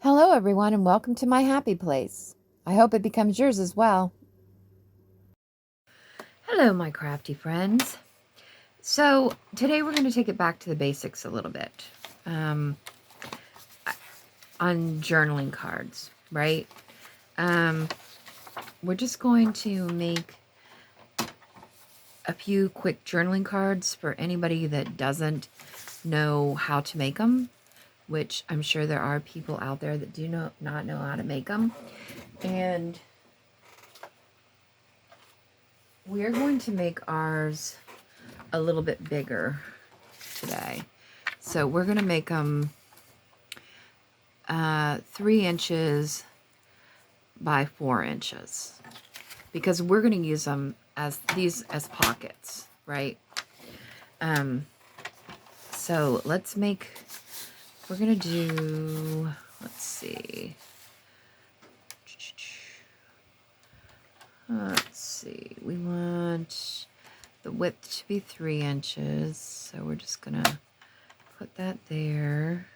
Hello, everyone, and welcome to my happy place. I hope it becomes yours as well. Hello, my crafty friends. So today we're going to take it back to the basics a little bit on journaling cards, right? We're just going to make a few quick journaling cards for anybody that doesn't know how to make them, which I'm sure there are people out there that do not know how to make them. And we're going to make ours a little bit bigger today. So we're going to make them 3 inches by 4 inches because we're going to use them as pockets, right? So we're going to do, let's see, we want the width to be 3 inches, so we're just going to put that there.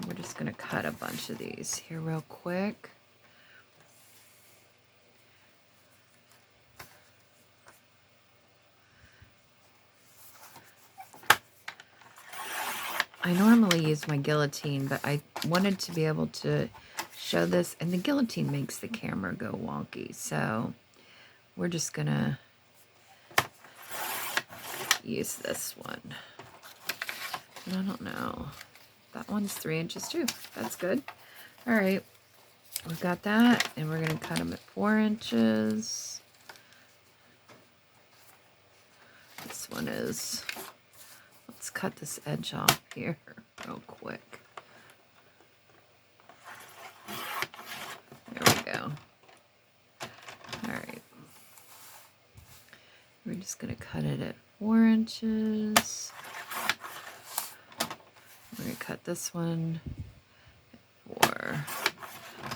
We're just going to cut a bunch of these here real quick. I normally use my guillotine, but I wanted to be able to show this, and the guillotine makes the camera go wonky, so we're just going to use this one. And I don't know. That one's 3 inches too. That's good. All right. We've got that, and we're going to cut them at 4 inches. This one is, let's cut this edge off here real quick. There we go. All right. We're just going to cut it at 4 inches. We're going to cut this one at 4.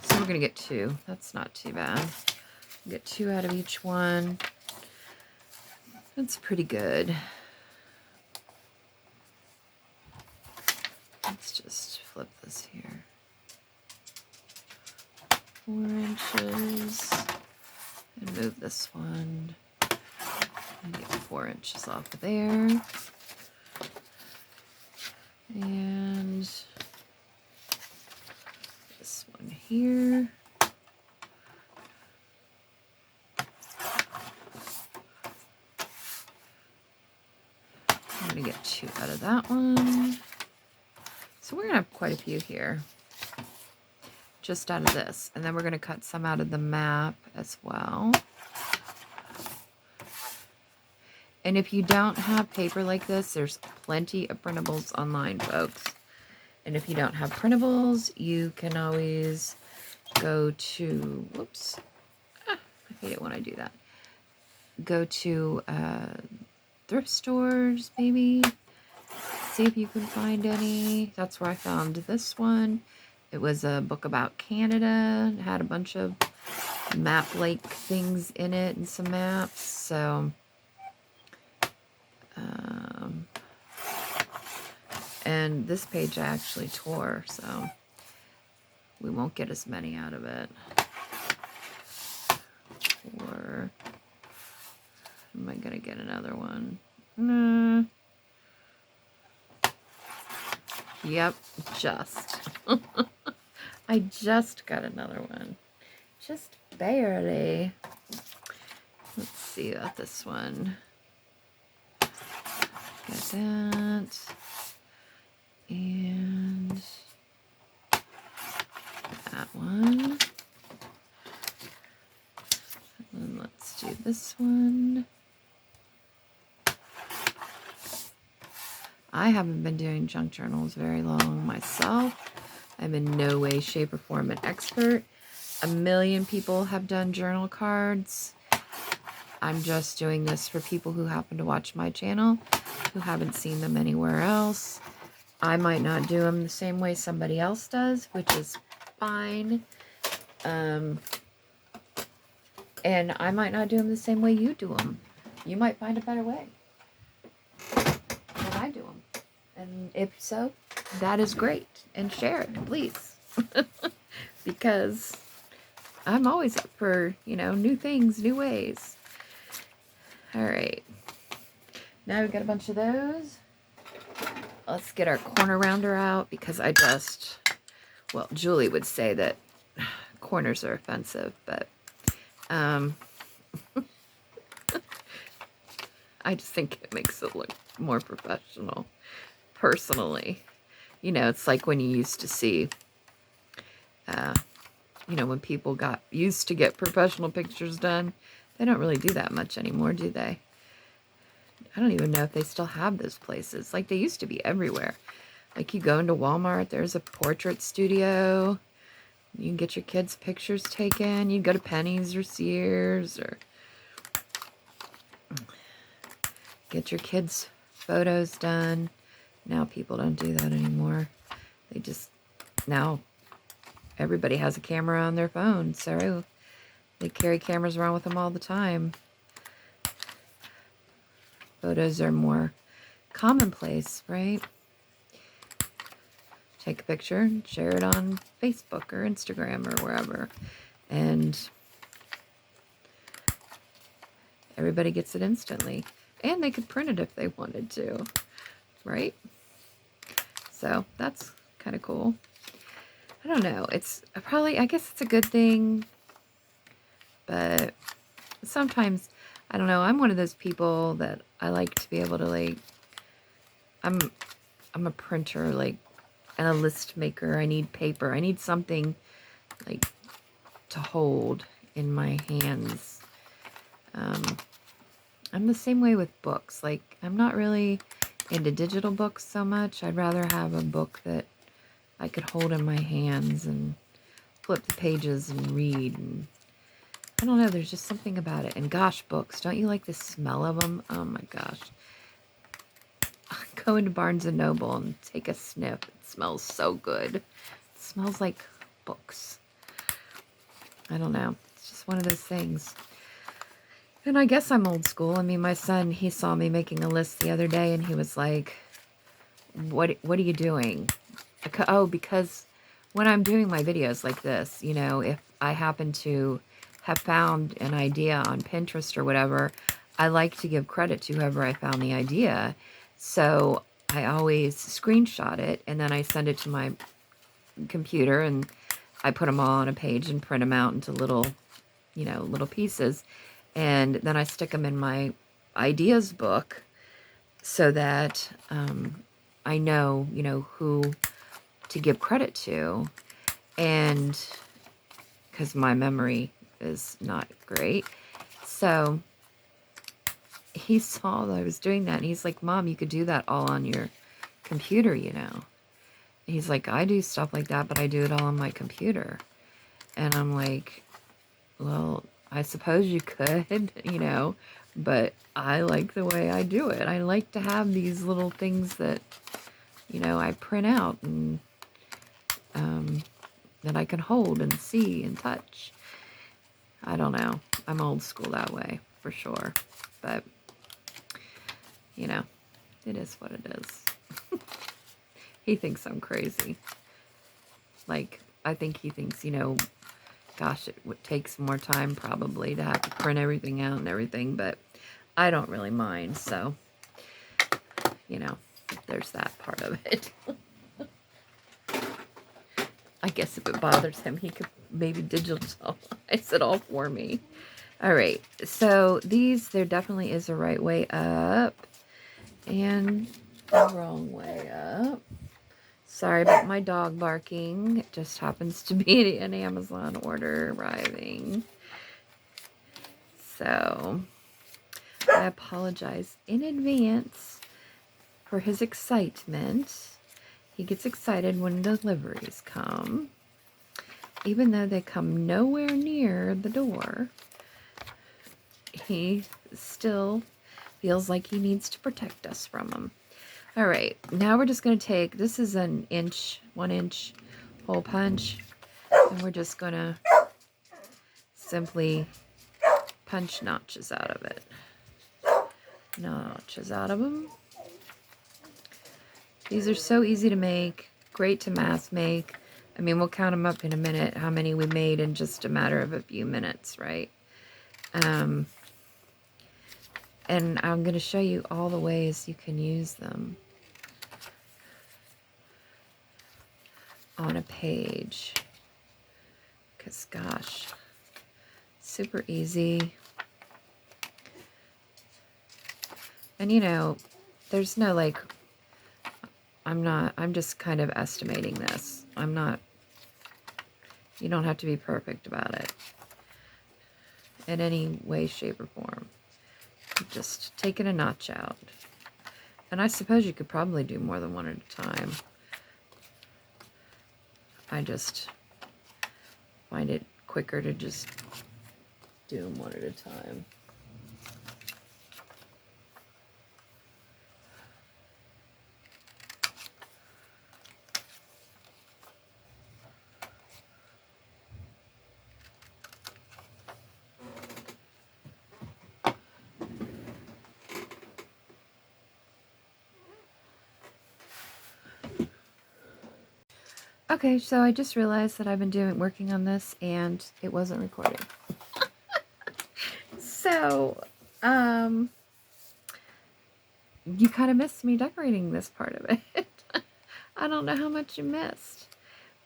So we're going to get 2. That's not too bad. We'll get 2 out of each one. That's pretty good. Let's just flip this here. 4 inches. And move this one. And get 4 inches off of there. And this one here. I'm going to get 2 out of that one. So we're going to have quite a few here. Just out of this. And then we're going to cut some out of the map as well. And if you don't have paper like this, there's plenty of printables online, folks. And if you don't have printables, you can always go to, whoops, I hate it when I do that. Go to thrift stores, maybe. See if you can find any. That's where I found this one. It was a book about Canada. It had a bunch of map-like things in it and some maps. So, and this page I actually tore, so we won't get as many out of it. Or am I gonna get another one? No. Yep, just. I just got another one. Just barely. Let's see about this one. Got that. And that one. And then let's do this one. I haven't been doing junk journals very long myself. I'm in no way, shape, or form an expert. A million people have done journal cards. I'm just doing this for people who happen to watch my channel, who haven't seen them anywhere else. I might not do them the same way somebody else does, which is fine. And I might not do them the same way you do them. You might find a better way than I do them. And if so, that is great. And share it, please. Because I'm always up for, you know, new things, new ways. All right. Now we've got a bunch of those. Let's get our corner rounder out because I just, well, Julie would say that corners are offensive, but I just think it makes it look more professional, personally. You know, it's like when you used to see, you know, when people used to get professional pictures done. They don't really do that much anymore, do they? I don't even know if they still have those places. Like, they used to be everywhere. Like, you go into Walmart, there's a portrait studio. You can get your kids' pictures taken. You go to Penny's or Sears or get your kids' photos done. Now people don't do that anymore. They just, now everybody has a camera on their phone, so they carry cameras around with them all the time. Photos are more commonplace, right? Take a picture and share it on Facebook or Instagram or wherever. And everybody gets it instantly. And they could print it if they wanted to, right? So that's kind of cool. I don't know. It's probably, I guess it's a good thing. But sometimes, I don't know, I'm one of those people that I like to be able to, like, I'm a printer, like, and a list maker. I need paper. I need something, like, to hold in my hands. I'm the same way with books. Like, I'm not really into digital books so much. I'd rather have a book that I could hold in my hands and flip the pages and read. And I don't know, there's just something about it. And gosh, books, don't you like the smell of them? Oh my gosh. Go into Barnes & Noble and take a sniff. It smells so good. It smells like books. I don't know. It's just one of those things. And I guess I'm old school. I mean, my son, he saw me making a list the other day and he was like, what are you doing? Oh, because when I'm doing my videos like this, you know, if I happen to have found an idea on Pinterest or whatever, I like to give credit to whoever I found the idea. So I always screenshot it and then I send it to my computer and I put them all on a page and print them out into little, you know, little pieces. And then I stick them in my ideas book so that I know, you know, who to give credit to. And because my memory is not great. So he saw that I was doing that and he's like, Mom, you could do that all on your computer, you know. He's like, I do stuff like that, but I do it all on my computer. And I'm like, well, I suppose you could, you know, but I like the way I do it. I like to have these little things that, you know, I print out and that I can hold and see and touch. I don't know. I'm old school that way, for sure. But, you know, it is what it is. He thinks I'm crazy. Like, I think he thinks, you know, gosh, it takes more time probably to have to print everything out and everything, but I don't really mind, so, you know, there's that part of it. I guess if it bothers him, he could maybe digitalize it all for me. All right, so these, there definitely is a right way up and a wrong way up. Sorry about my dog barking. It just happens to be an Amazon order arriving. So, I apologize in advance for his excitement. He gets excited when deliveries come. Even though they come nowhere near the door, he still feels like he needs to protect us from them. All right, now we're just going to take, this is an 1 inch hole punch, and we're just going to simply punch notches out of it. Notches out of them. These are so easy to make, great to mass make. I mean, we'll count them up in a minute, how many we made in just a matter of a few minutes, right? And I'm going to show you all the ways you can use them on a page. Because, gosh, super easy. And, you know, there's no, like, I'm just kind of estimating this. You don't have to be perfect about it in any way, shape, or form. Just taking a notch out. And I suppose you could probably do more than one at a time. I just find it quicker to just do them one at a time. Okay, so I just realized that I've been working on this and it wasn't recording. So, you kind of missed me decorating this part of it. I don't know how much you missed,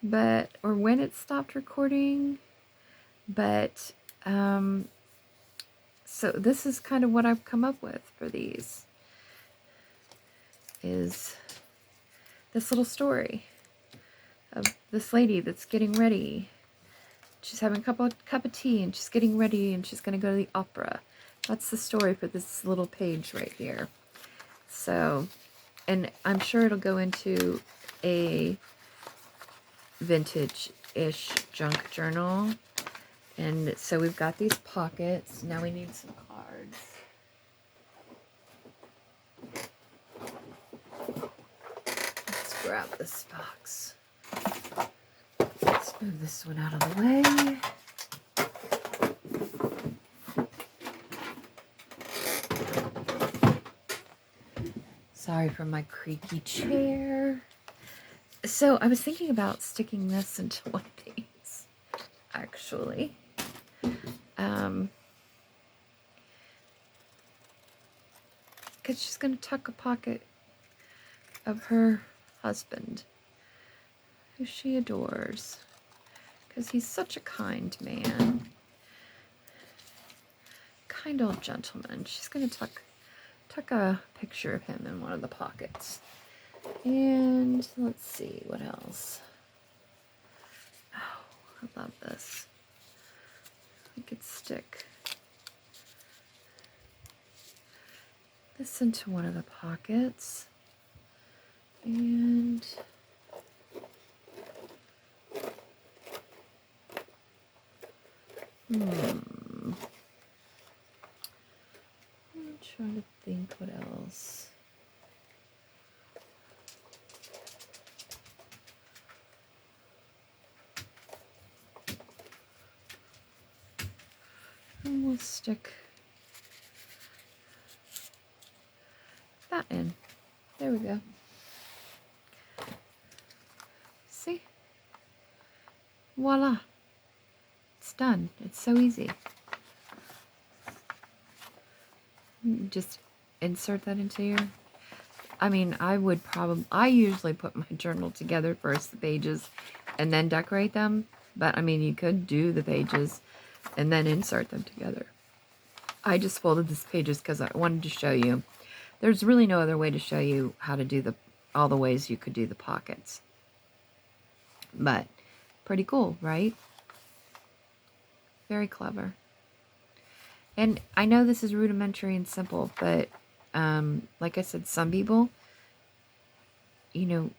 or when it stopped recording, but, so this is kind of what I've come up with for these, is this little story of this lady that's getting ready. She's having a cup of tea and she's getting ready and she's going to go to the opera. That's the story for this little page right here. So, and I'm sure it'll go into a vintage-ish junk journal. And so we've got these pockets. Now we need some cards. Let's grab this box. Let's move this one out of the way. Sorry for my creaky chair. So I was thinking about sticking this into one of these, actually. Because she's going to tuck a pocket of her husband, who she adores, because he's such a kind man, kind old gentleman. She's going to tuck a picture of him in one of the pockets. And let's see what else. Oh, I love this. I could stick this into one of the pockets. And I'm trying to think what else. And we'll stick that in. There we go. See? Voila. It's done. It's so easy. Just insert that into your... I mean, I usually put my journal together first, the pages, and then decorate them. But, I mean, you could do the pages and then insert them together. I just folded these pages because I wanted to show you. There's really no other way to show you how to do all the ways you could do the pockets. But, pretty cool, right? Very clever. And I know this is rudimentary and simple, but like I said, some people, you know,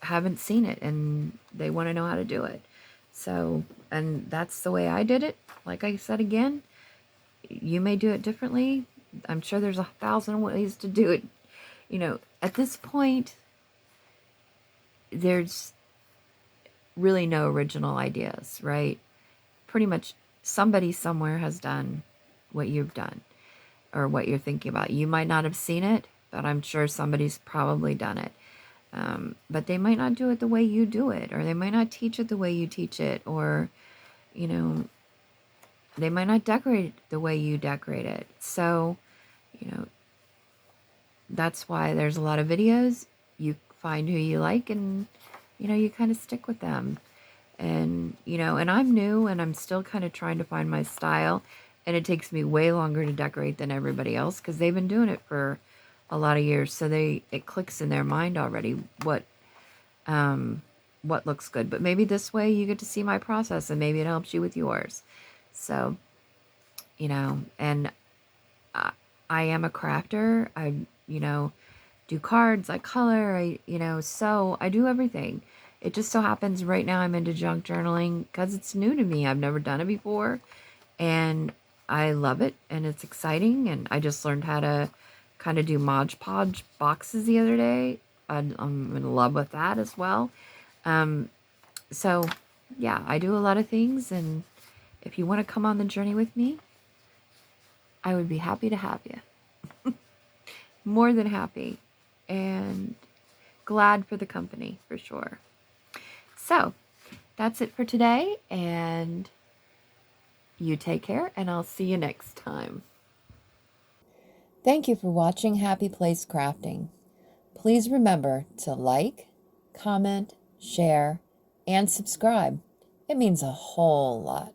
haven't seen it and they want to know how to do it. So, and that's the way I did it. Like I said again, you may do it differently. I'm sure there's 1,000 ways to do it. You know, at this point, there's really no original ideas, right? Pretty much somebody somewhere has done what you've done or what you're thinking about. You might not have seen it, but I'm sure somebody's probably done it. But they might not do it the way you do it, or they might not teach it the way you teach it, or, you know, they might not decorate it the way you decorate it. So, you know, that's why there's a lot of videos. You find who you like and, you know, you kind of stick with them. And, you know, and I'm new and I'm still kind of trying to find my style. And it takes me way longer to decorate than everybody else because they've been doing it for a lot of years. So it clicks in their mind already what looks good. But maybe this way you get to see my process and maybe it helps you with yours. So, you know, and I am a crafter. I, you know, do cards, I color, you know, sew, I do everything. It just so happens right now I'm into junk journaling because it's new to me. I've never done it before and I love it and it's exciting. And I just learned how to kind of do Mod Podge boxes the other day. I'm in love with that as well. So yeah, I do a lot of things. And if you want to come on the journey with me, I would be happy to have you. More than happy. And glad for the company, for sure. So, that's it for today, and you take care, and I'll see you next time. Thank you for watching Happy Place Crafting. Please remember to like, comment, share, and subscribe. It means a whole lot.